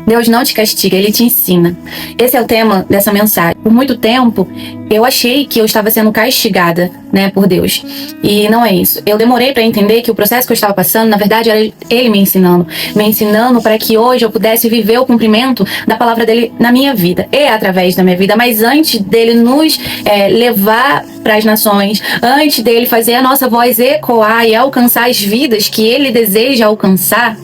Deus não te castiga, Ele te ensina. Esse é o tema dessa mensagem. Por muito tempo, eu achei que eu estava sendo castigada, por Deus. E não é isso. Eu demorei para entender que o processo que eu estava passando, na verdade, era Ele me ensinando para que hoje eu pudesse viver o cumprimento da palavra dele na minha vida e através da minha vida. Mas antes dele nos levar para as nações, antes dele fazer a nossa voz ecoar e alcançar as vidas que ele deseja alcançar,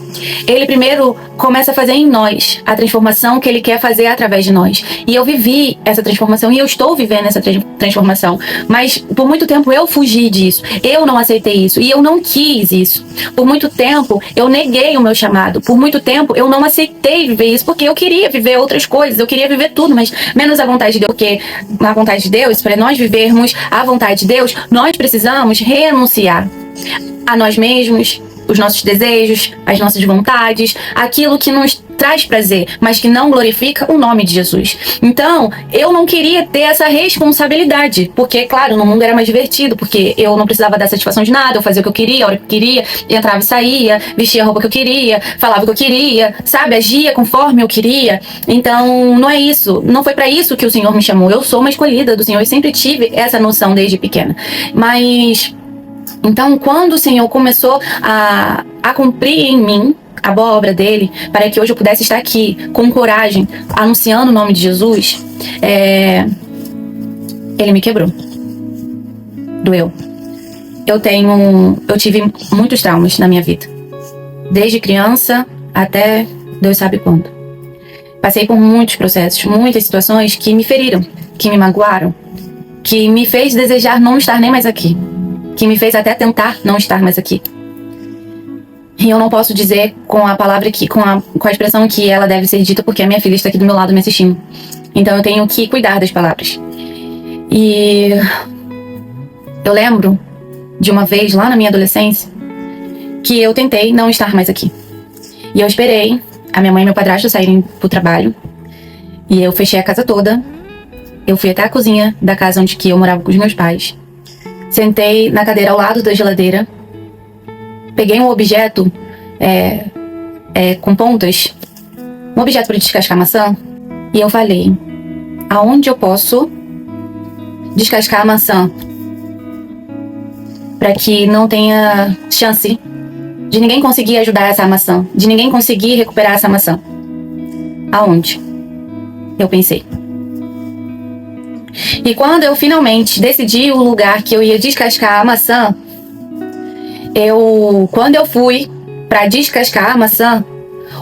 ele primeiro começa a fazer em nós a transformação que ele quer fazer através de nós. E eu vivi essa transformação e eu estou vivendo essa transformação. Mas por muito tempo eu fugi disso. Eu não aceitei isso e eu não quis isso. Por muito tempo eu neguei o meu chamado. Por muito tempo eu não aceitei viver isso porque eu queria viver outras coisas. Eu queria viver tudo, mas menos a vontade de Deus. Porque a vontade de Deus, para nós vivermos a vontade de Deus, nós precisamos renunciar a nós mesmos, os nossos desejos, as nossas vontades, aquilo que nos traz prazer, mas que não glorifica o nome de Jesus. Então, eu não queria ter essa responsabilidade, porque, claro, no mundo era mais divertido, porque eu não precisava dar satisfação de nada, eu fazia o que eu queria, a hora que eu queria, entrava e saía, vestia a roupa que eu queria, falava o que eu queria, sabe, agia conforme eu queria. Então, não é isso, não foi para isso que o Senhor me chamou. Eu sou uma escolhida do Senhor, eu sempre tive essa noção desde pequena. Mas então, quando o Senhor começou a cumprir em mim a boa obra dele, para que hoje eu pudesse estar aqui com coragem, anunciando o nome de Jesus, ele me quebrou. Doeu. Eu tive muitos traumas na minha vida. Desde criança até Deus sabe quando. Passei por muitos processos, muitas situações que me feriram, que me magoaram, que me fez desejar não estar nem mais aqui, que me fez até tentar não estar mais aqui. E eu não posso dizer com a palavra aqui, com a expressão que ela deve ser dita, porque a minha filha está aqui do meu lado me assistindo. Então eu tenho que cuidar das palavras. E eu lembro de uma vez, lá na minha adolescência, que eu tentei não estar mais aqui. E eu esperei a minha mãe e meu padrasto saírem pro trabalho. E eu fechei a casa toda. Eu fui até a cozinha da casa onde eu morava com os meus pais. Sentei na cadeira ao lado da geladeira, peguei um objeto com pontas, um objeto para descascar maçã, e eu falei: aonde eu posso descascar a maçã para que não tenha chance de ninguém conseguir ajudar essa maçã, de ninguém conseguir recuperar essa maçã? Aonde? Eu pensei. E quando eu finalmente decidi o lugar que eu ia descascar a maçã, quando eu fui para descascar a maçã,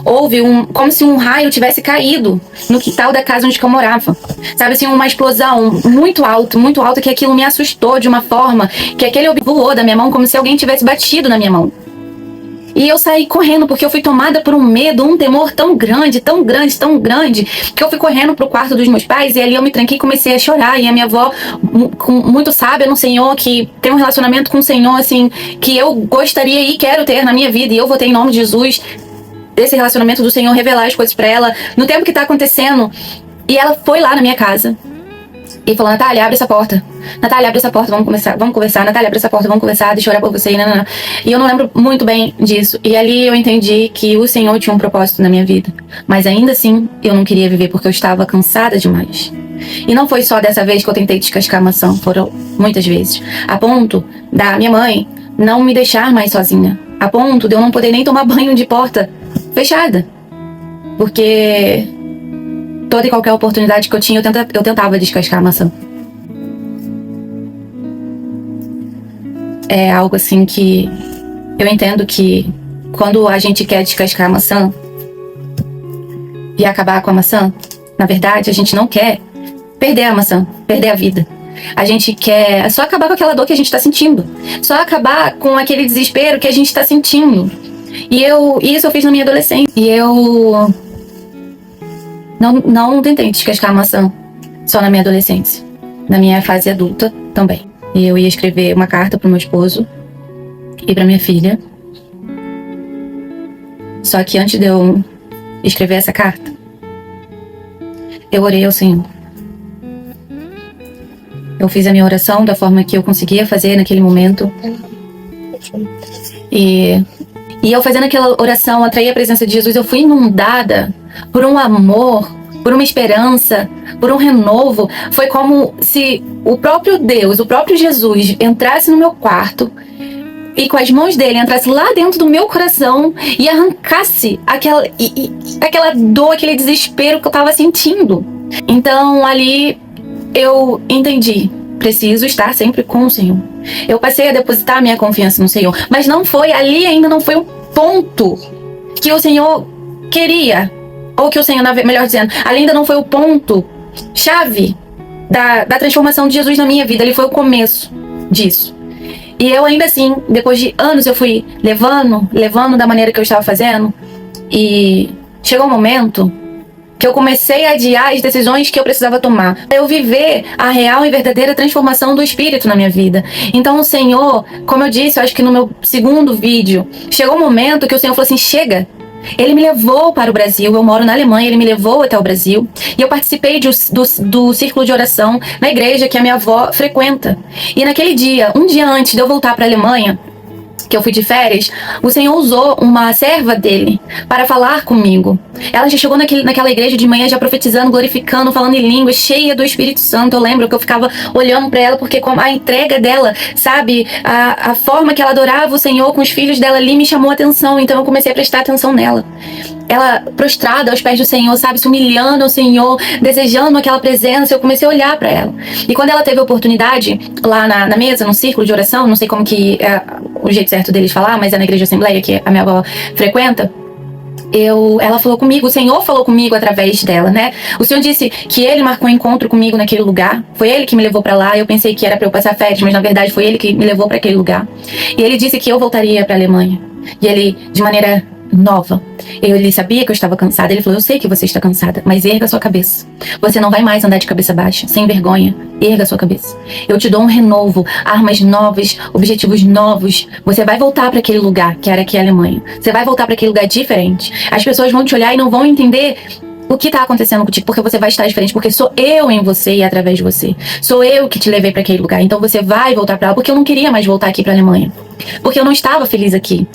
houve como se um raio tivesse caído no quintal da casa onde eu morava. Sabe assim, uma explosão muito alta, que aquilo me assustou de uma forma que aquele objeto voou da minha mão como se alguém tivesse batido na minha mão. E eu saí correndo porque eu fui tomada por um medo, um temor tão grande, que eu fui correndo pro quarto dos meus pais e ali eu me tranquei e comecei a chorar. E a minha avó, muito sábia no Senhor, que tem um relacionamento com o Senhor, assim, que eu gostaria e quero ter na minha vida, e eu vou ter em nome de Jesus, desse relacionamento do Senhor, revelar as coisas pra ela no tempo que tá acontecendo. E ela foi lá na minha casa e falou: Natália, abre essa porta. Natália, abre essa porta, vamos conversar. Natália, abre essa porta, vamos conversar, deixa eu orar por você. E eu não lembro muito bem disso. E ali eu entendi que o Senhor tinha um propósito na minha vida. Mas ainda assim, eu não queria viver porque eu estava cansada demais. E não foi só dessa vez que eu tentei descascar a maçã, foram muitas vezes. A ponto da minha mãe não me deixar mais sozinha. A ponto de eu não poder nem tomar banho de porta fechada. Porque toda e qualquer oportunidade que eu tinha, eu tentava descascar a maçã. É algo assim que eu entendo que quando a gente quer descascar a maçã e acabar com a maçã, na verdade a gente não quer perder a maçã, perder a vida. A gente quer só acabar com aquela dor que a gente está sentindo, só acabar com aquele desespero que a gente está sentindo. E isso eu fiz na minha adolescência. E eu não tentei descascar a maçã só na minha adolescência, na minha fase adulta também. E eu ia escrever uma carta pro meu esposo e pra minha filha. Só que antes de eu escrever essa carta, eu orei ao Senhor. Eu fiz a minha oração da forma que eu conseguia fazer naquele momento. E eu fazendo aquela oração, atraí a presença de Jesus, eu fui inundada por um amor, por uma esperança, por um renovo. Foi como se o próprio Deus, o próprio Jesus entrasse no meu quarto e com as mãos dele entrasse lá dentro do meu coração e arrancasse aquela dor, aquele desespero que eu estava sentindo. Então ali eu entendi, preciso estar sempre com o Senhor. Eu passei a depositar a minha confiança no Senhor, mas não foi ali, ainda não foi o ponto que o Senhor queria, ou que o Senhor, melhor dizendo, ali ainda não foi o ponto chave da transformação de Jesus na minha vida. Ele foi o começo disso. E eu ainda assim, depois de anos, eu fui levando da maneira que eu estava fazendo, e chegou um momento que eu comecei a adiar as decisões que eu precisava tomar, para eu viver a real e verdadeira transformação do Espírito na minha vida. Então o Senhor, como eu disse, eu acho que no meu segundo vídeo, chegou um momento que o Senhor falou assim, chega. Ele me levou para o Brasil, eu moro na Alemanha, ele me levou até o Brasil, e eu participei do círculo de oração na igreja que a minha avó frequenta. E naquele dia, um dia antes de eu voltar para a Alemanha, que eu fui de férias, o Senhor usou uma serva dele para falar comigo. Ela já chegou naquela igreja de manhã já profetizando, glorificando, falando em línguas, cheia do Espírito Santo. Eu lembro que eu ficava olhando para ela, porque com a entrega dela, sabe, a forma que ela adorava o Senhor com os filhos dela ali me chamou a atenção. Então eu comecei a prestar atenção nela. Ela prostrada aos pés do Senhor, sabe, se humilhando ao Senhor, desejando aquela presença. Eu comecei a olhar para ela. E quando ela teve a oportunidade, lá na mesa, no círculo de oração, não sei como que é o jeito certo deles falar, mas é na igreja Assembleia que a minha avó frequenta, ela falou comigo, o Senhor falou comigo através dela, né? O Senhor disse que ele marcou um encontro comigo naquele lugar. Foi ele que me levou pra lá. Eu pensei que era pra eu passar férias, mas na verdade foi ele que me levou pra aquele lugar. E ele disse que eu voltaria pra Alemanha. E ele, de maneira nova, ele sabia que eu estava cansada. Ele falou, eu sei que você está cansada, mas erga a sua cabeça. Você não vai mais andar de cabeça baixa, sem vergonha. Erga a sua cabeça. Eu te dou um renovo, armas novas, objetivos novos. Você vai voltar para aquele lugar que era aqui a Alemanha. Você vai voltar para aquele lugar diferente. As pessoas vão te olhar e não vão entender o que está acontecendo contigo, porque você vai estar diferente, porque sou eu em você e através de você. Sou eu que te levei para aquele lugar. Então você vai voltar para lá, porque eu não queria mais voltar aqui para a Alemanha, porque eu não estava feliz aqui.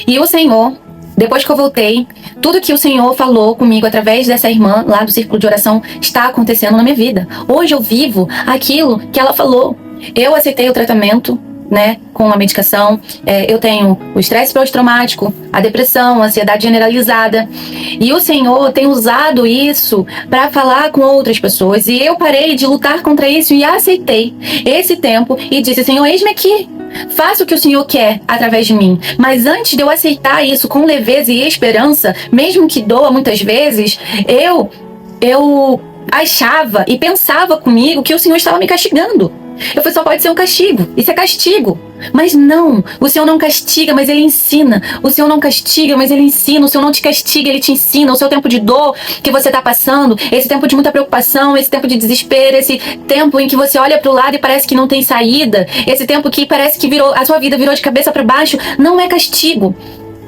E o Senhor, depois que eu voltei, tudo que o Senhor falou comigo através dessa irmã lá do círculo de oração está acontecendo na minha vida. Hoje eu vivo aquilo que ela falou. Eu aceitei o tratamento, né, com a medicação. Eu tenho o estresse pós-traumático, a depressão, a ansiedade generalizada. E o Senhor tem usado isso para falar com outras pessoas. E eu parei de lutar contra isso e aceitei esse tempo e disse, Senhor, eis-me aqui. Faça o que o Senhor quer através de mim. Mas antes de eu aceitar isso com leveza e esperança, mesmo que doa muitas vezes, eu achava e pensava comigo que o Senhor estava me castigando. Eu falei, só pode ser um castigo. Isso é castigo. Mas não, o Senhor não castiga, mas Ele ensina. O Senhor não castiga, mas Ele ensina. O Senhor não te castiga, Ele te ensina. O seu tempo de dor que você está passando, esse tempo de muita preocupação, esse tempo de desespero, esse tempo em que você olha para o lado e parece que não tem saída, esse tempo que parece que a sua vida virou de cabeça para baixo, não é castigo.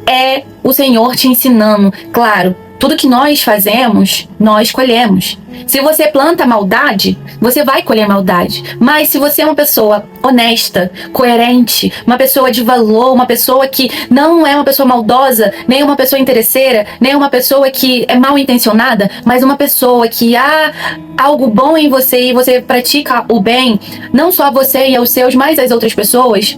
É o Senhor te ensinando. Claro, tudo que nós fazemos, nós colhemos. Se você planta maldade, você vai colher maldade. Mas se você é uma pessoa honesta, coerente, uma pessoa de valor, uma pessoa que não é uma pessoa maldosa, nem uma pessoa interesseira, nem uma pessoa que é mal intencionada, mas uma pessoa que há algo bom em você e você pratica o bem, não só a você e aos seus, mas às outras pessoas,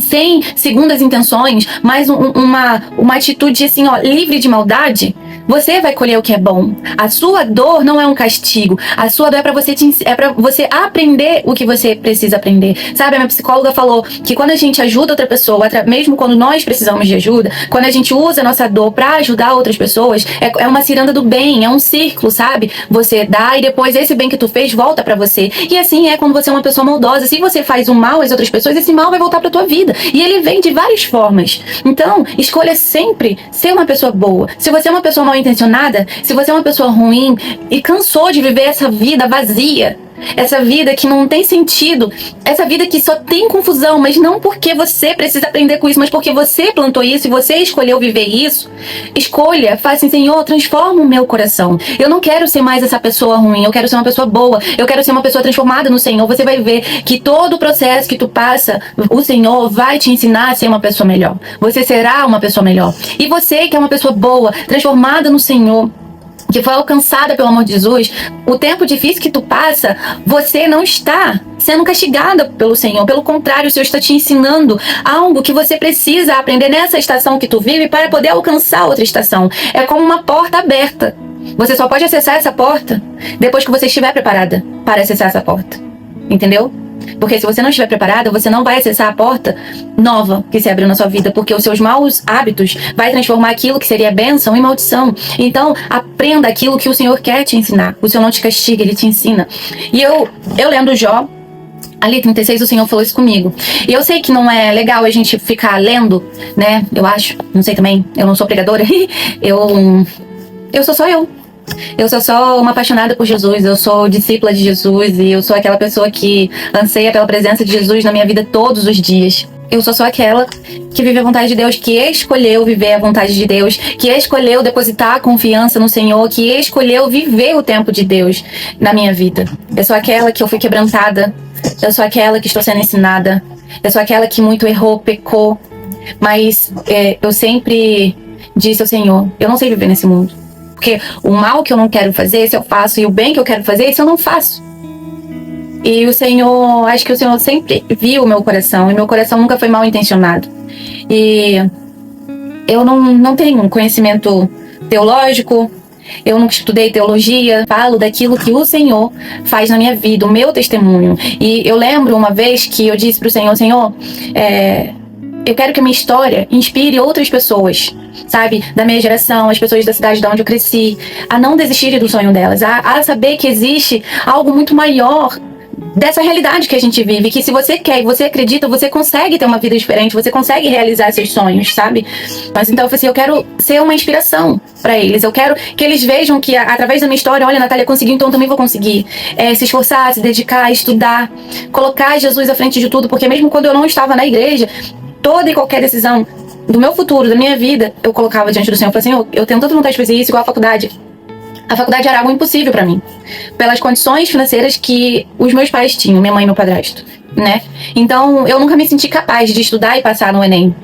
sem segundas intenções, mas uma atitude assim, ó, livre de maldade, você vai colher o que é bom. A sua dor não é um castigo. A sua dor é para você aprender o que você precisa aprender. Sabe, a minha psicóloga falou que quando a gente ajuda outra pessoa, mesmo quando nós precisamos de ajuda, quando a gente usa a nossa dor para ajudar outras pessoas, é uma ciranda do bem, é um círculo, sabe? Você dá e depois esse bem que tu fez volta para você. E assim é quando você é uma pessoa maldosa. Se você faz um mal às outras pessoas, esse mal vai voltar para tua vida. E ele vem de várias formas. Então, escolha sempre ser uma pessoa boa. Se você é uma pessoa mal intencionada, se você é uma pessoa ruim e cansou de viver essa vida vazia, essa vida que não tem sentido, essa vida que só tem confusão, mas não porque você precisa aprender com isso, mas porque você plantou isso e você escolheu viver isso. Escolha, fala assim, Senhor, transforma o meu coração. Eu não quero ser mais essa pessoa ruim, eu quero ser uma pessoa boa, eu quero ser uma pessoa transformada no Senhor. Você vai ver que todo o processo que tu passa, o Senhor vai te ensinar a ser uma pessoa melhor. Você será uma pessoa melhor. E você que é uma pessoa boa, transformada no Senhor, que foi alcançada pelo amor de Jesus, o tempo difícil que tu passa, você não está sendo castigada pelo Senhor. Pelo contrário, o Senhor está te ensinando algo que você precisa aprender nessa estação que tu vive para poder alcançar outra estação. É como uma porta aberta. Você só pode acessar essa porta depois que você estiver preparada para acessar essa porta. Entendeu? Porque se você não estiver preparada, você não vai acessar a porta nova que se abriu na sua vida, porque os seus maus hábitos vai transformar aquilo que seria bênção em maldição. Então, aprenda aquilo que o Senhor quer te ensinar. O Senhor não te castiga, Ele te ensina. E eu lendo Jó, ali 36, o Senhor falou isso comigo. E eu sei que não é legal a gente ficar lendo, né? Eu acho, não sei também, eu não sou pregadora. Eu sou só eu. Eu sou só uma apaixonada por Jesus, eu sou discípula de Jesus e eu sou aquela pessoa que anseia pela presença de Jesus na minha vida todos os dias. Eu sou só aquela que vive a vontade de Deus, que escolheu viver a vontade de Deus, que escolheu depositar a confiança no Senhor, que escolheu viver o tempo de Deus na minha vida. Eu sou aquela que eu fui quebrantada, eu sou aquela que estou sendo ensinada, eu sou aquela que muito errou, pecou, mas eu sempre disse ao Senhor, eu não sei viver nesse mundo. Porque o mal que eu não quero fazer, esse eu faço, e o bem que eu quero fazer, esse eu não faço. E o Senhor, acho que o Senhor sempre viu o meu coração, e meu coração nunca foi mal intencionado. E eu não tenho conhecimento teológico, eu nunca estudei teologia, falo daquilo que o Senhor faz na minha vida, o meu testemunho. E eu lembro uma vez que eu disse para o Senhor, Senhor, eu quero que a minha história inspire outras pessoas, sabe, da minha geração, as pessoas da cidade de onde eu cresci, a não desistirem do sonho delas, a saber que existe algo muito maior dessa realidade que a gente vive, que se você quer e você acredita, você consegue ter uma vida diferente, você consegue realizar seus sonhos, sabe? Mas então eu falei assim, eu quero ser uma inspiração para eles, eu quero que eles vejam que através da minha história, olha, a Natália conseguiu, então eu também vou conseguir se esforçar, se dedicar, estudar, colocar Jesus à frente de tudo, porque mesmo quando eu não estava na igreja, toda e qualquer decisão do meu futuro, da minha vida, eu colocava diante do Senhor. Eu falei assim, eu tenho tanta vontade de fazer isso, igual a faculdade. A faculdade era algo impossível pra mim, pelas condições financeiras que os meus pais tinham, minha mãe e meu padrasto, né? Então, eu nunca me senti capaz de estudar e passar no Enem.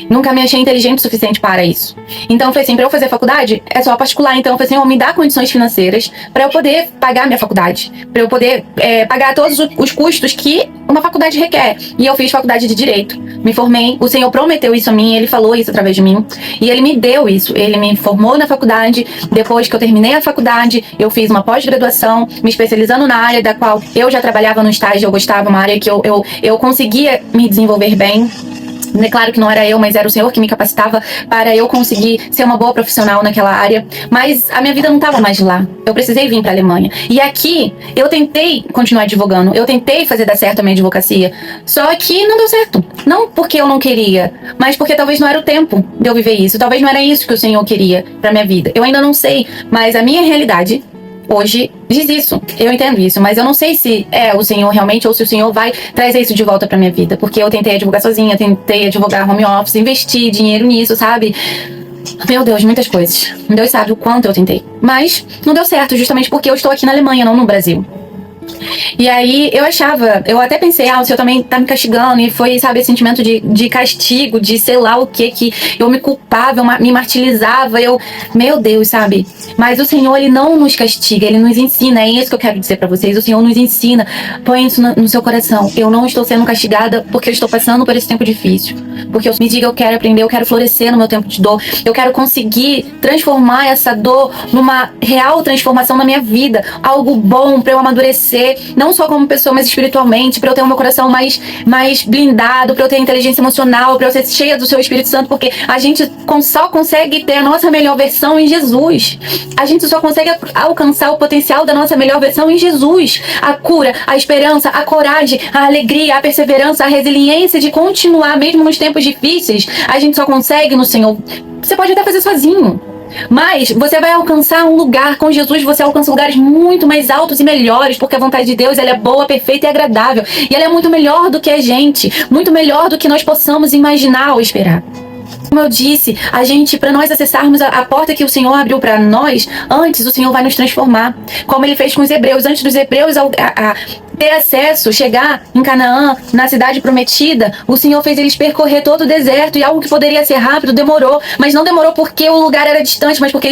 Nunca me achei inteligente o suficiente para isso. Então eu falei assim, para eu fazer faculdade, é só particular. Então eu falei assim, me dá condições financeiras para eu poder pagar minha faculdade. Para eu poder pagar todos os custos que uma faculdade requer. E eu fiz faculdade de Direito. Me formei, o Senhor prometeu isso a mim, Ele falou isso através de mim. E Ele me deu isso. Ele me formou na faculdade. Depois que eu terminei a faculdade, eu fiz uma pós-graduação, me especializando na área da qual eu já trabalhava no estágio. Eu gostava, uma área que eu conseguia me desenvolver bem. É claro que não era eu, mas era o Senhor que me capacitava para eu conseguir ser uma boa profissional naquela área. Mas a minha vida não estava mais lá. Eu precisei vir para a Alemanha. E aqui eu tentei continuar advogando. Eu tentei fazer dar certo a minha advocacia. Só que não deu certo. Não porque eu não queria, mas porque talvez não era o tempo de eu viver isso. Talvez não era isso que o Senhor queria para minha vida. Eu ainda não sei, mas a minha realidade hoje diz isso, eu entendo isso, mas eu não sei se é o Senhor realmente ou se o Senhor vai trazer isso de volta pra minha vida, porque eu tentei advogar sozinha, tentei advogar home office, investir dinheiro nisso, sabe? Meu Deus, muitas coisas. Deus sabe o quanto eu tentei, mas não deu certo, justamente porque eu estou aqui na Alemanha, não no Brasil. E aí eu até pensei, o Senhor também tá me castigando, e foi, sabe, esse sentimento de castigo, de sei lá o que eu me culpava, eu me martirizava, meu Deus, sabe? Mas o Senhor, Ele não nos castiga, Ele nos ensina, é isso que eu quero dizer pra vocês, o Senhor nos ensina, põe isso no seu coração, eu não estou sendo castigada porque eu estou passando por esse tempo difícil, porque eu me diga, eu quero aprender, eu quero florescer no meu tempo de dor, eu quero conseguir transformar essa dor numa real transformação na minha vida, algo bom pra eu amadurecer, não só como pessoa, mas espiritualmente, para eu ter o meu coração mais blindado, para eu ter inteligência emocional, para eu ser cheia do seu Espírito Santo, porque a gente só consegue ter a nossa melhor versão em Jesus. A gente só consegue alcançar o potencial da nossa melhor versão em Jesus. A cura, a esperança, a coragem, a alegria, a perseverança, a resiliência de continuar mesmo nos tempos difíceis, a gente só consegue no Senhor. Você pode até fazer sozinho. Mas você vai alcançar um lugar com Jesus, você alcança lugares muito mais altos e melhores, porque a vontade de Deus, ela é boa, perfeita e agradável. E ela é muito melhor do que a gente, muito melhor do que nós possamos imaginar ou esperar. Como eu disse, para nós acessarmos a porta que o Senhor abriu para nós, antes o Senhor vai nos transformar. Como Ele fez com os hebreus. Antes dos hebreus ter acesso, chegar em Canaã, na cidade prometida, o Senhor fez eles percorrer todo o deserto, e algo que poderia ser rápido demorou. Mas não demorou porque o lugar era distante, mas porque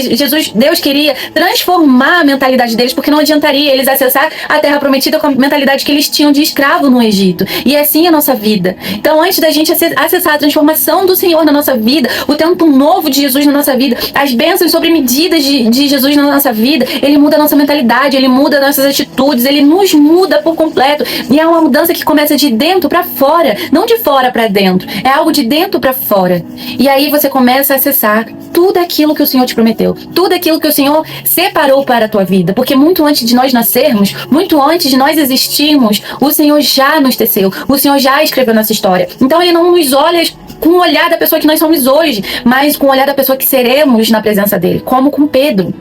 Deus queria transformar a mentalidade deles, porque não adiantaria eles acessar a terra prometida com a mentalidade que eles tinham de escravo no Egito. E assim é a nossa vida. Então, antes da gente acessar a transformação do Senhor na nossa vida, o tempo novo de Jesus na nossa vida, as bênçãos sobre medidas de Jesus na nossa vida, Ele muda a nossa mentalidade, Ele muda nossas atitudes, Ele nos muda por completo. E é uma mudança que começa de dentro para fora, não de fora para dentro. É algo de dentro para fora. E aí você começa a acessar tudo aquilo que o Senhor te prometeu, tudo aquilo que o Senhor separou para a tua vida. Porque muito antes de nós nascermos, muito antes de nós existirmos, o Senhor já nos teceu, o Senhor já escreveu nossa história. Então Ele não nos olha com o olhar da pessoa que nós somos hoje, mas com o olhar da pessoa que seremos na presença dele, como com Pedro.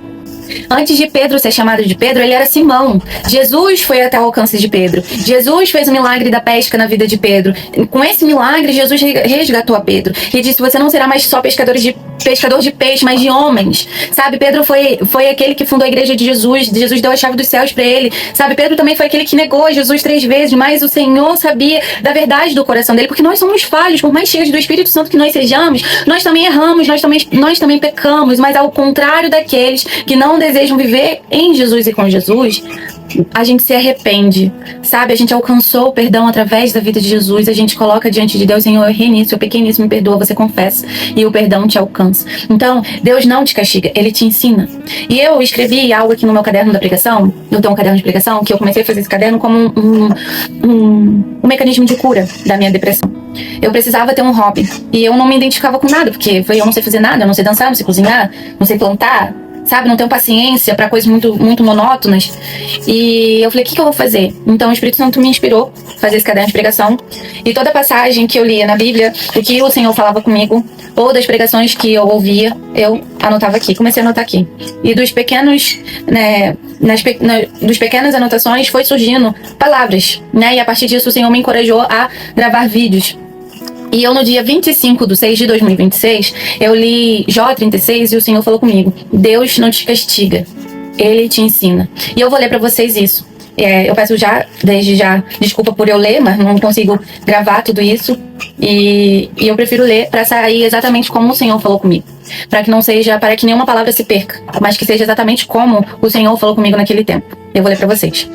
Antes de Pedro ser chamado de Pedro, ele era Simão. Jesus foi até o alcance de Pedro. Jesus fez o milagre da pesca na vida de Pedro. Com esse milagre, Jesus resgatou a Pedro e disse: você não será mais só pescador de peixe, mas de homens. Sabe, Pedro foi aquele que fundou a igreja de Jesus. Jesus deu a chave dos céus para ele. Sabe, Pedro também foi aquele que negou Jesus 3 vezes, mas o Senhor sabia da verdade do coração dele, porque nós somos falhos, por mais cheios do Espírito Santo que nós sejamos, nós também erramos, nós também pecamos, mas ao contrário daqueles que não desejam viver em Jesus e com Jesus, a gente se arrepende, sabe? A gente alcançou o perdão através da vida de Jesus, a gente coloca diante de Deus: Senhor, eu errei nisso, eu pequei nisso, me perdoa, você confessa, e o perdão te alcança. Então, Deus não te castiga, Ele te ensina. E eu escrevi algo aqui no meu caderno da pregação, eu tenho um caderno de pregação, que eu comecei a fazer esse caderno como um mecanismo de cura da minha depressão. Eu precisava ter um hobby, e eu não me identificava com nada, porque eu não sei fazer nada, eu não sei dançar, não sei cozinhar, não sei plantar, sabe, não tenho paciência para coisas muito monótonas. E eu falei: o que eu vou fazer? Então o Espírito Santo me inspirou a fazer esse caderno de pregação. E toda passagem que eu lia na Bíblia, o que o Senhor falava comigo, ou das pregações que eu ouvia, eu anotava aqui. Comecei a anotar aqui. E dos pequenos, dos pequenas anotações foi surgindo palavras, né? E a partir disso o Senhor me encorajou a gravar vídeos. E eu, no dia 25/6/2026, eu li Jó 36 e o Senhor falou comigo: Deus não te castiga, Ele te ensina. E eu vou ler pra vocês isso. Eu peço desde já, desculpa por eu ler, mas não consigo gravar tudo isso. E eu prefiro ler para sair exatamente como o Senhor falou comigo. Para que nenhuma palavra se perca, mas que seja exatamente como o Senhor falou comigo naquele tempo. Eu vou ler para vocês.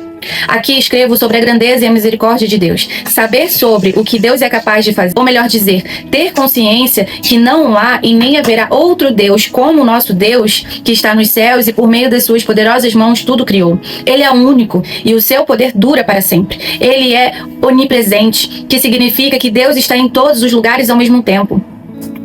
Aqui escrevo sobre a grandeza e a misericórdia de Deus. Saber sobre o que Deus é capaz de fazer, ou melhor dizer, ter consciência que não há e nem haverá outro Deus como o nosso Deus, que está nos céus e por meio das suas poderosas mãos tudo criou. Ele é o único e o seu poder dura para sempre. Ele é onipresente, que significa que Deus está em todos os lugares ao mesmo tempo.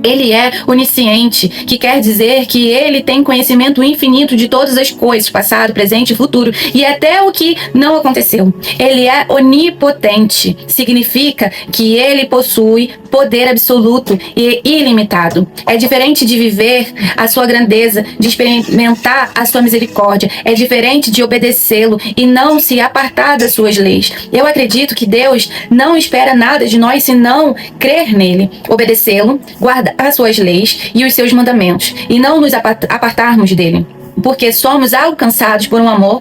Ele é onisciente, que quer dizer que ele tem conhecimento infinito de todas as coisas, passado, presente e futuro, e até o que não aconteceu. Ele é onipotente, significa que ele possui poder absoluto e ilimitado. É diferente de viver a sua grandeza, de experimentar a sua misericórdia. É diferente de obedecê-lo e não se apartar das suas leis. Eu acredito que Deus não espera nada de nós senão crer nele, obedecê-lo, guardar as suas leis e os seus mandamentos, e não nos apartarmos dele, porque somos alcançados por um amor,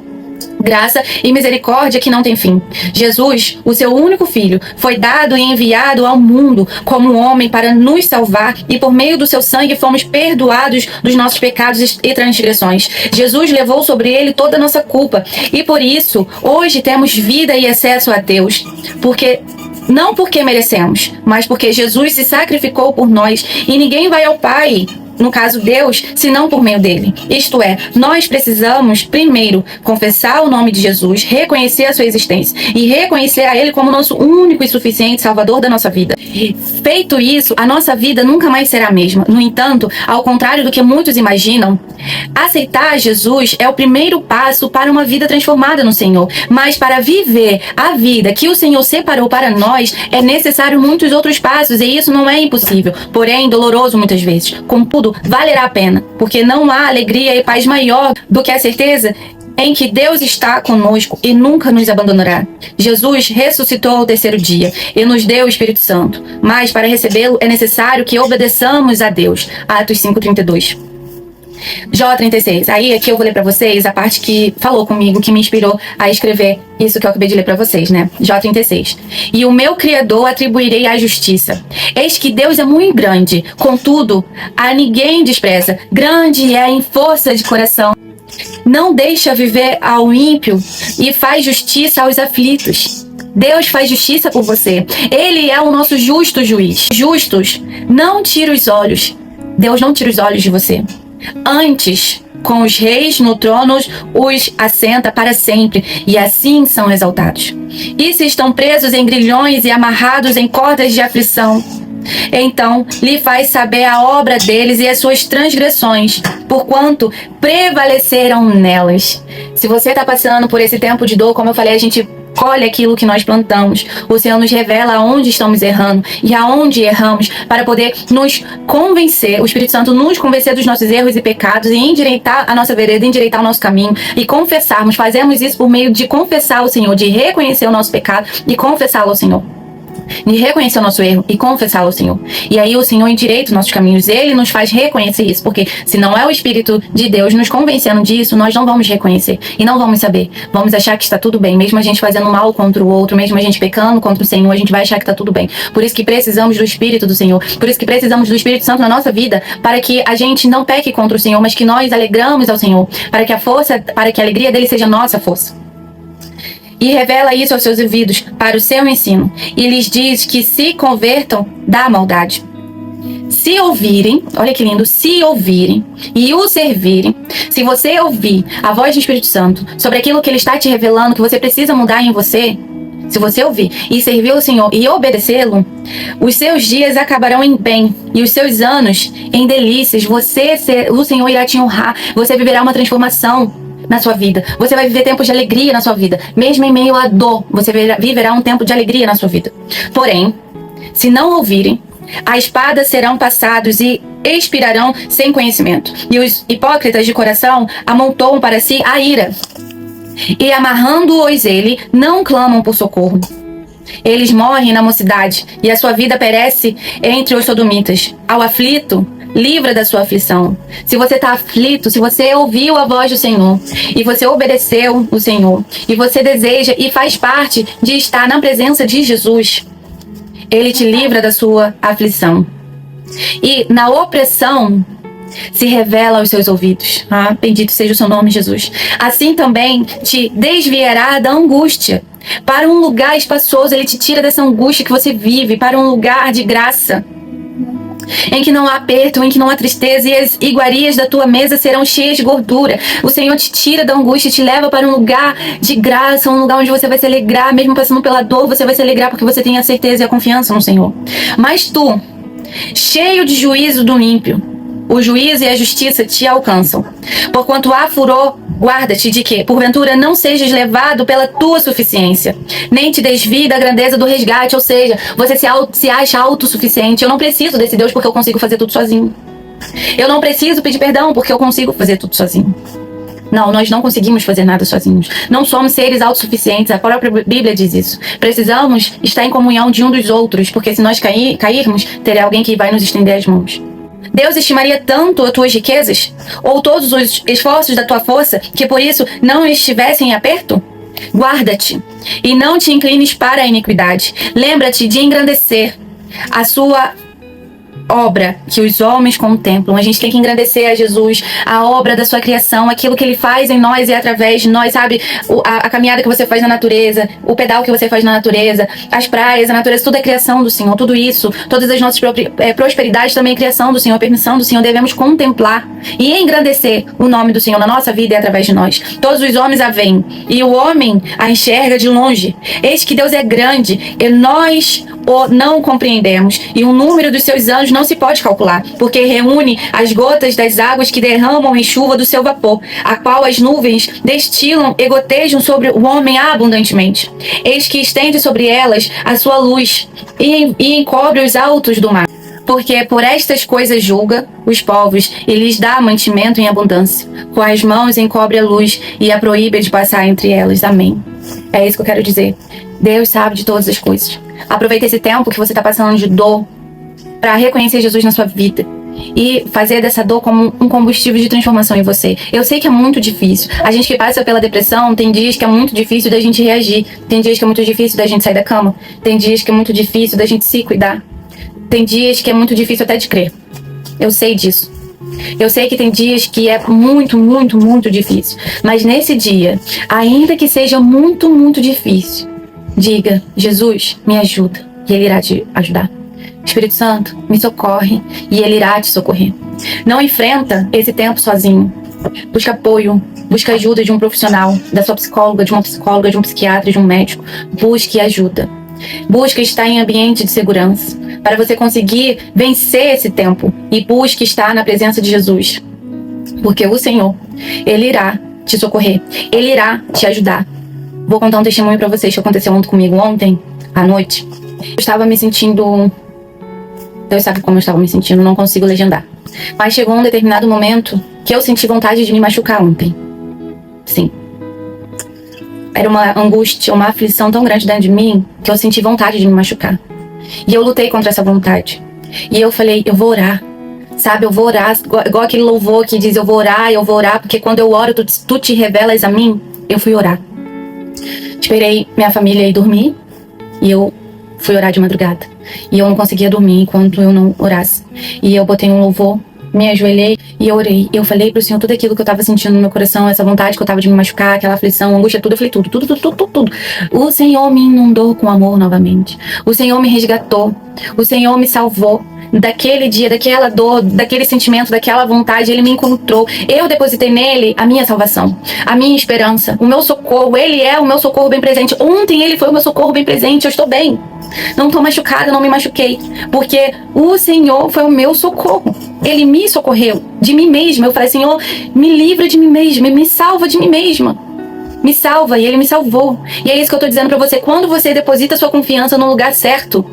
graça e misericórdia que não tem fim. Jesus, o seu único filho, foi dado e enviado ao mundo como um homem para nos salvar, e por meio do seu sangue fomos perdoados dos nossos pecados e transgressões. Jesus levou sobre ele toda a nossa culpa, e por isso hoje temos vida e acesso a Deus, não porque merecemos, mas porque Jesus se sacrificou por nós, e ninguém vai ao Pai, no caso Deus, senão por meio dele. Isto é, nós precisamos primeiro confessar o nome de Jesus, reconhecer a sua existência e reconhecer a ele como nosso único e suficiente Salvador da nossa vida. Feito isso, a nossa vida nunca mais será a mesma. No entanto, ao contrário do que muitos imaginam, aceitar Jesus é o primeiro passo para uma vida transformada no Senhor. Mas para viver a vida que o Senhor separou para nós, é necessário muitos outros passos, e isso não é impossível, porém doloroso muitas vezes. Contudo, valerá a pena, porque não há alegria e paz maior do que a certeza em que Deus está conosco e nunca nos abandonará. Jesus ressuscitou ao terceiro dia e nos deu o Espírito Santo, mas para recebê-lo é necessário que obedeçamos a Deus. Atos 5:32. Jó 36. Aí aqui eu vou ler pra vocês a parte que falou comigo, que me inspirou a escrever isso que eu acabei de ler pra vocês, né? Jó 36. E o meu Criador atribuirei a justiça. Eis que Deus é muito grande, contudo, a ninguém despreza. Grande é em força de coração. Não deixa viver ao ímpio e faz justiça aos aflitos. Deus faz justiça por você. Ele é o nosso justo juiz. Justos, não tira os olhos. Deus não tira os olhos de você. Antes, com os reis no trono, os assenta para sempre, e assim são exaltados. E se estão presos em grilhões e amarrados em cordas de aflição, então lhe faz saber a obra deles e as suas transgressões, porquanto prevaleceram nelas. Se você está passando por esse tempo de dor, como eu falei, a gente colhe aquilo que nós plantamos. O Senhor nos revela aonde estamos errando e aonde erramos, para poder nos convencer, o Espírito Santo nos convencer dos nossos erros e pecados e endireitar a nossa vereda, endireitar o nosso caminho e confessarmos. Fazemos isso por meio de confessar ao Senhor, de reconhecer o nosso pecado e confessá-lo ao Senhor. De reconhecer o nosso erro e confessá-lo ao Senhor. E aí o Senhor endireita os nossos caminhos. Ele nos faz reconhecer isso. Porque se não é o Espírito de Deus nos convencendo disso, nós não vamos reconhecer. E não vamos saber. Vamos achar que está tudo bem. Mesmo a gente fazendo mal contra o outro, mesmo a gente pecando contra o Senhor, a gente vai achar que está tudo bem. Por isso que precisamos do Espírito do Senhor. Por isso que precisamos do Espírito Santo na nossa vida. Para que a gente não peque contra o Senhor, mas que nós alegramos ao Senhor. Para que a alegria dele seja nossa força. E revela isso aos seus ouvidos para o seu ensino. E lhes diz que se convertam da maldade. Se ouvirem, olha que lindo, se ouvirem e o servirem, se você ouvir a voz do Espírito Santo sobre aquilo que ele está te revelando, que você precisa mudar em você, se você ouvir e servir ao Senhor e obedecê-lo, os seus dias acabarão em bem e os seus anos em delícias. O Senhor irá te honrar, você viverá uma transformação na sua vida. Você vai viver tempos de alegria na sua vida. Mesmo em meio à dor, você viverá um tempo de alegria na sua vida. Porém, se não ouvirem, a espada serão passados e expirarão sem conhecimento. E os hipócritas de coração amontoam para si a ira. E amarrando-os ele, não clamam por socorro. Eles morrem na mocidade, e a sua vida perece entre os sodomitas. Ao aflito, livra da sua aflição. Se você está aflito, se você ouviu a voz do Senhor e você obedeceu o Senhor e você deseja e faz parte de estar na presença de Jesus, Ele te livra da sua aflição. E na opressão se revela aos seus ouvidos. Bendito seja o seu nome, Jesus. Assim também te desviará da angústia. Para um lugar espaçoso, Ele te tira dessa angústia que você vive, para um lugar de graça, em que não há aperto, em que não há tristeza, e as iguarias da tua mesa serão cheias de gordura. O Senhor te tira da angústia e te leva para um lugar de graça, um lugar onde você vai se alegrar, mesmo passando pela dor, você vai se alegrar porque você tem a certeza e a confiança no Senhor. Mas tu, cheio de juízo do ímpio, o juízo e a justiça te alcançam. Porquanto há furor, guarda-te de que, porventura, não sejas levado pela tua suficiência, nem te desvie da grandeza do resgate. Ou seja, você se acha autossuficiente. Eu não preciso desse Deus porque eu consigo fazer tudo sozinho. Eu não preciso pedir perdão porque eu consigo fazer tudo sozinho. Não, nós não conseguimos fazer nada sozinhos. Não somos seres autossuficientes. A própria Bíblia diz isso. Precisamos estar em comunhão de um dos outros, porque se nós cairmos, terá alguém que vai nos estender as mãos. Deus estimaria tanto as tuas riquezas, ou todos os esforços da tua força, que por isso não estivessem em aperto? Guarda-te, e não te inclines para a iniquidade. Lembra-te de engrandecer a sua obra que os homens contemplam. A gente tem que engrandecer a Jesus, a obra da sua criação, aquilo que Ele faz em nós e através de nós, sabe? A caminhada que você faz na natureza, o pedal que você faz na natureza, as praias, a natureza, tudo é criação do Senhor, tudo isso, todas as nossas prosperidades também é criação do Senhor, permissão do Senhor. Devemos contemplar e engrandecer o nome do Senhor na nossa vida e através de nós. Todos os homens a veem, e o homem a enxerga de longe. Eis que Deus é grande, e nós ou não compreendemos, e o número dos seus anjos não se pode calcular, porque reúne as gotas das águas que derramam em chuva do seu vapor, a qual as nuvens destilam e gotejam sobre o homem abundantemente. Eis que estende sobre elas a sua luz e encobre os altos do mar. Porque por estas coisas julga os povos e lhes dá mantimento em abundância. Com as mãos encobre a luz e a proíbe de passar entre elas. Amém. É isso que eu quero dizer. Deus sabe de todas as coisas. Aproveita esse tempo que você está passando de dor para reconhecer Jesus na sua vida e fazer dessa dor como um combustível de transformação em você. Eu sei que é muito difícil. A gente que passa pela depressão, tem dias que é muito difícil da gente reagir. Tem dias que é muito difícil da gente sair da cama. Tem dias que é muito difícil da gente se cuidar. Tem dias que é muito difícil até de crer. Eu sei disso. Eu sei que tem dias que é muito, muito, muito difícil. Mas nesse dia, ainda que seja muito, muito difícil, diga: Jesus, me ajuda. E Ele irá te ajudar. Espírito Santo, me socorre. E Ele irá te socorrer. Não enfrenta esse tempo sozinho. Busca apoio. Busca ajuda de um profissional, da sua psicóloga, de uma psicóloga, de um psiquiatra, de um médico. Busque ajuda. Busque estar em ambiente de segurança para você conseguir vencer esse tempo, e busque estar na presença de Jesus, porque o Senhor, Ele irá te socorrer, Ele irá te ajudar. Vou contar um testemunho para vocês que aconteceu comigo ontem à noite. Eu estava me sentindo... Deus sabe como eu estava me sentindo, não consigo legendar. Mas chegou um determinado momento que eu senti vontade de me machucar ontem. Sim. Era uma angústia, uma aflição tão grande dentro de mim que eu senti vontade de me machucar. E eu lutei contra essa vontade. E eu falei: eu vou orar. Sabe, eu vou orar. Igual aquele louvor que diz: eu vou orar, porque quando eu oro, tu te revelas a mim. Eu fui orar. Esperei minha família ir dormir. E eu fui orar de madrugada. E eu não conseguia dormir enquanto eu não orasse. E eu botei um louvor, me ajoelhei e eu orei. Eu falei pro Senhor tudo aquilo que eu tava sentindo no meu coração, essa vontade que eu tava de me machucar, aquela aflição, angústia, tudo. Eu falei tudo. O Senhor me inundou com amor novamente. O Senhor me resgatou. O Senhor me salvou daquele dia, daquela dor, daquele sentimento, daquela vontade. Ele me encontrou. Eu depositei nele a minha salvação, a minha esperança, o meu socorro. Ele é o meu socorro bem presente. Ontem ele foi o meu socorro bem presente. Eu estou bem. Não estou machucada, não me machuquei, porque o Senhor foi o meu socorro. Ele me socorreu de mim mesma. Eu falei: Senhor, me livra de mim mesma, me salva de mim mesma. Me salva, e Ele me salvou. E é isso que eu estou dizendo para você. Quando você deposita sua confiança no lugar certo,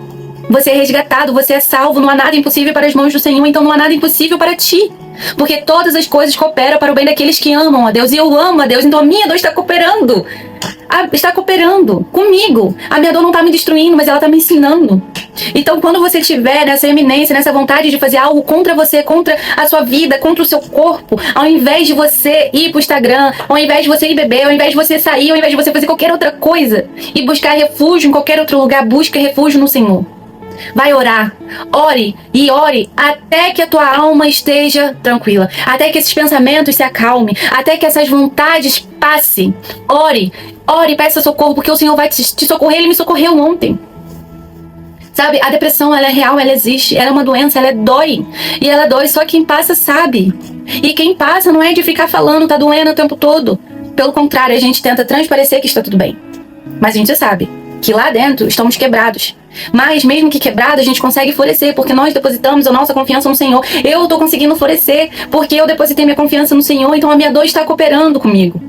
você é resgatado, você é salvo. Não há nada impossível para as mãos do Senhor, então não há nada impossível para ti. Porque todas as coisas cooperam para o bem daqueles que amam a Deus. E eu amo a Deus, então a minha dor está cooperando. Está cooperando comigo. A minha dor não está me destruindo, mas ela está me ensinando. Então, quando você tiver nessa eminência, nessa vontade de fazer algo contra você, contra a sua vida, contra o seu corpo, ao invés de você ir pro Instagram, ao invés de você ir beber, ao invés de você sair, ao invés de você fazer qualquer outra coisa e buscar refúgio em qualquer outro lugar, busque refúgio no Senhor. Vai orar, ore e ore até que a tua alma esteja tranquila, até que esses pensamentos se acalmem, até que essas vontades passem. Ore, peça socorro, porque o Senhor vai te socorrer. Ele me socorreu ontem. Sabe, a depressão, ela é real, ela existe, ela é uma doença, ela dói. E ela dói, só quem passa sabe. E quem passa não é de ficar falando, tá doendo o tempo todo. Pelo contrário, a gente tenta transparecer que está tudo bem. Mas a gente sabe que lá dentro estamos quebrados. Mas mesmo que quebrado, a gente consegue florescer, porque nós depositamos a nossa confiança no Senhor. Eu estou conseguindo florescer porque eu depositei minha confiança no Senhor, então a minha dor está cooperando comigo.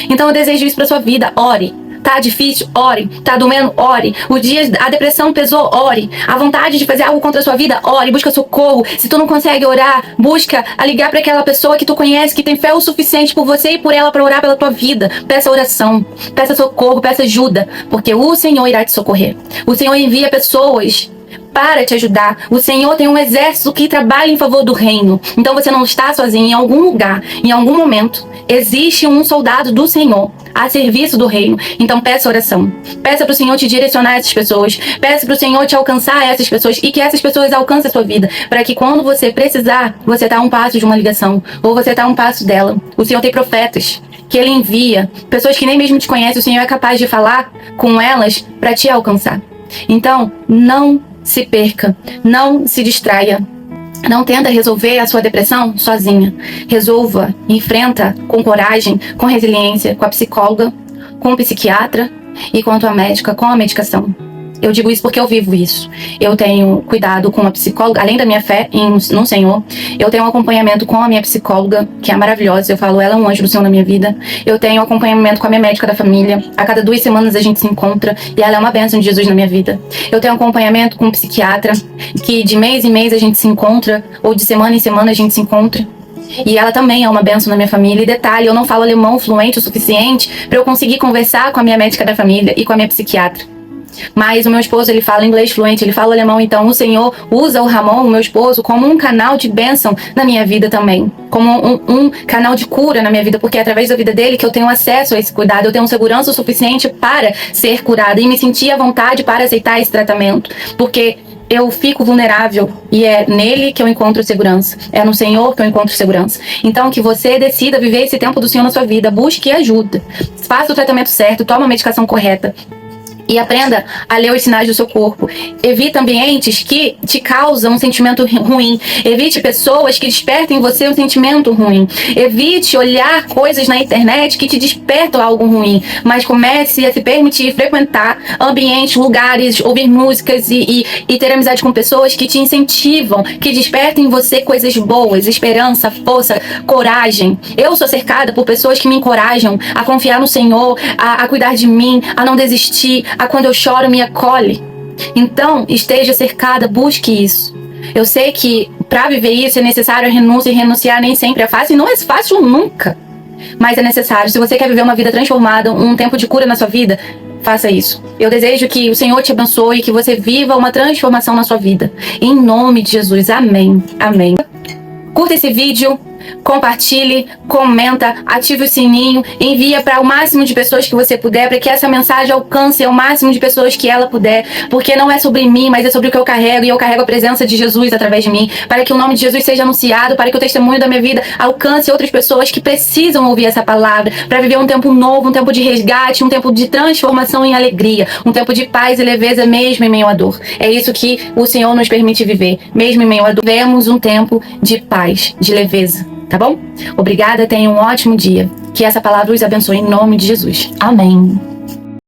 Então eu desejo isso para sua vida. Ore. Tá difícil? Ore. Tá doendo? Ore. O dia, a depressão pesou? Ore. A vontade de fazer algo contra a sua vida? Ore. Busca socorro. Se tu não consegue orar, busca a ligar para aquela pessoa que tu conhece, que tem fé o suficiente por você e por ela para orar pela tua vida. Peça oração. Peça socorro. Peça ajuda. Porque o Senhor irá te socorrer. O Senhor envia pessoas para te ajudar. O Senhor tem um exército que trabalha em favor do reino. Então você não está sozinho. Em algum lugar, em algum momento, existe um soldado do Senhor a serviço do reino. Então peça oração. Peça para o Senhor te direcionar a essas pessoas. Peça para o Senhor te alcançar a essas pessoas e que essas pessoas alcancem a sua vida. Para que quando você precisar, você está a um passo de uma ligação. Ou você está a um passo dela. O Senhor tem profetas que Ele envia. Pessoas que nem mesmo te conhecem. O Senhor é capaz de falar com elas para te alcançar. Então, não se perca. Não se distraia. Não tenta resolver a sua depressão sozinha. Resolva, enfrenta com coragem, com resiliência, com a psicóloga, com o psiquiatra e com a tua médica, com a medicação. Eu digo isso porque eu vivo isso. Eu tenho cuidado com uma psicóloga, além da minha fé no Senhor. Eu tenho um acompanhamento com a minha psicóloga, que é maravilhosa. Eu falo, ela é um anjo do Senhor na minha vida. Eu tenho acompanhamento com a minha médica da família. A cada 2 semanas a gente se encontra e ela é uma bênção de Jesus na minha vida. Eu tenho acompanhamento com um psiquiatra, que de mês em mês a gente se encontra, ou de semana em semana a gente se encontra. E ela também é uma bênção na minha família. E detalhe, eu não falo alemão fluente o suficiente para eu conseguir conversar com a minha médica da família e com a minha psiquiatra. Mas o meu esposo, ele fala inglês fluente, ele fala alemão, então o Senhor usa o Ramon, o meu esposo, como um canal de bênção na minha vida também. Como um canal de cura na minha vida, porque é através da vida dele que eu tenho acesso a esse cuidado, eu tenho segurança o suficiente para ser curada e me sentir à vontade para aceitar esse tratamento. Porque eu fico vulnerável e é nele que eu encontro segurança. É no Senhor que eu encontro segurança. Então, que você decida viver esse tempo do Senhor na sua vida. Busque ajuda. Faça o tratamento certo, tome a medicação correta. E aprenda a ler os sinais do seu corpo. Evite ambientes que te causam um sentimento ruim. Evite pessoas que despertem em você um sentimento ruim. Evite olhar coisas na internet que te despertam algo ruim. Mas comece a se permitir frequentar ambientes, lugares, ouvir músicas e ter amizade com pessoas que te incentivam, que despertem em você coisas boas, esperança, força, coragem. Eu sou cercada por pessoas que me encorajam a confiar no Senhor, a cuidar de mim, a não desistir, a quando eu choro me acolhe. Então, esteja cercada, busque isso. Eu sei que para viver isso é necessário a renúncia, e renunciar nem sempre é fácil, e não é fácil nunca. Mas é necessário. Se você quer viver uma vida transformada, um tempo de cura na sua vida, faça isso. Eu desejo que o Senhor te abençoe, que você viva uma transformação na sua vida. Em nome de Jesus. Amém. Amém. Curta esse vídeo, compartilhe, comenta, ative o sininho, envia para o máximo de pessoas que você puder, para que essa mensagem alcance o máximo de pessoas que ela puder, porque não é sobre mim, mas é sobre o que eu carrego, e eu carrego a presença de Jesus através de mim, para que o nome de Jesus seja anunciado, para que o testemunho da minha vida alcance outras pessoas que precisam ouvir essa palavra, para viver um tempo novo, um tempo de resgate, um tempo de transformação em alegria, um tempo de paz e leveza mesmo em meio à dor. É isso que o Senhor nos permite viver, mesmo em meio à dor. Vivemos um tempo de paz, de leveza. Tá bom? Obrigada, tenha um ótimo dia. Que essa palavra os abençoe em nome de Jesus. Amém.